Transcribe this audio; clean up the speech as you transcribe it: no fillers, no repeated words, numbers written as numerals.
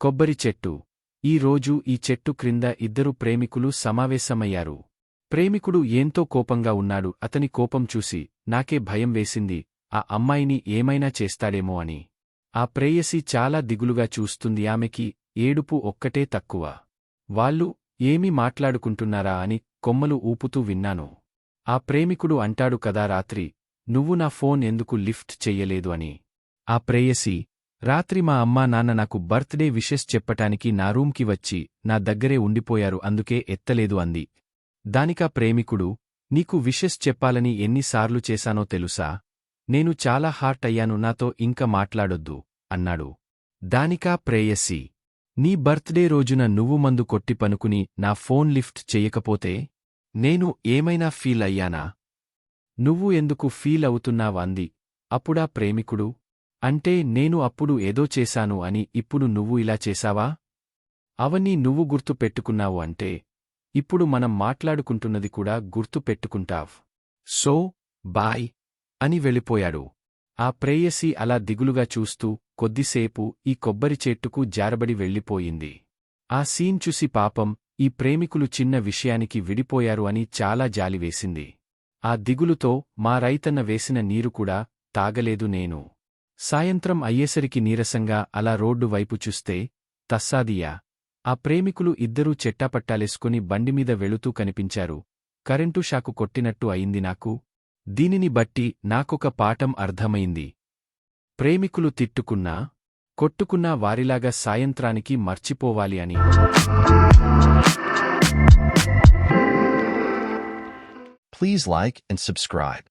కొబ్బరి చెట్టు. ఈ రోజు ఈ చెట్టు క్రింద ఇద్దరు ప్రేమికులు సమావేశమయ్యారు. ప్రేమికుడు ఎంతో కోపంగా ఉన్నాడు. అతని కోపం చూసి నాకే భయం వేసింది, ఆ అమ్మాయిని ఏమైనా చేస్తాడేమో అని. ఆ ప్రేయసి చాలా దిగులుగా చూస్తుంది. ఆమెకి ఏడుపు ఒక్కటే తక్కువ. వాళ్ళు ఏమి మాట్లాడుకుంటున్నారా అని కొమ్మలు ఊపుతూ విన్నాను. ఆ ప్రేమికుడు అంటాడు కదా రాత్రి నువ్వు నా ఫోన్ ఎందుకు లిఫ్ట్ చెయ్యలేదు అని. ఆ ప్రేయసి, రాత్రి మా అమ్మా నాన్న నాకు బర్త్డే విషెస్ చెప్పటానికి నా రూమ్కి వచ్చి నా దగ్గరే ఉండిపోయారు, అందుకే ఎత్తలేదు అంది. దానికా ప్రేమికుడు, నీకు విషెస్ చెప్పాలని ఎన్నిసార్లు చేశానో తెలుసా? నేను చాలా హార్ట్ అయ్యాను, నాతో ఇంక మాట్లాడొద్దు అన్నాడు. దానికా ప్రేయసి, నీ బర్త్డే రోజున నువ్వు మందు కొట్టి పనుకుని నా ఫోన్ లిఫ్ట్ చెయ్యకపోతే నేను ఏమైనా ఫీల్ అయ్యానా? నువ్వు ఎందుకు ఫీల్ అవుతున్నావంది. అప్పుడా ప్రేమికుడు, అంటే నేను అప్పుడు ఏదో చేశాను అని ఇప్పుడు నువ్వు ఇలా చేశావా? అవన్నీ నువ్వు గుర్తు పెట్టుకున్నావు అంటే ఇప్పుడు మనం మాట్లాడుకుంటున్నది కూడా గుర్తు పెట్టుకుంటావ్. సో బాయ్ అని వెళ్ళిపోయాడు. ఆ ప్రేయసి అలా దిగులుగా చూస్తూ కొద్దిసేపు ఈ కొబ్బరి చెట్టుకు జారబడి వెళ్ళిపోయింది. ఆ సీన్ చూసి పాపం ఈ ప్రేమికులు చిన్న విషయానికి విడిపోయారు అని చాలా జాలివేసింది. ఆ దిగులుతో మా రైతన్న వేసిన నీరు కూడా తాగలేదు నేను. సాయంత్రం అయ్యేసరికి నీరసంగా అలా రోడ్డు వైపు చూస్తే తస్సాదియా, ఆ ప్రేమికులు ఇద్దరూ చెట్టాపట్టాలేసుకుని బండిమీద వెళుతూ కనిపించారు. కరెంటు షాకు కొట్టినట్టు అయింది నాకు. దీనిని బట్టి నాకొక పాఠం అర్థమైంది. ప్రేమికులు తిట్టుకున్నా కొట్టుకున్నా వారిలాగా సాయంత్రానికి మర్చిపోవాలి అని. Please like and subscribe.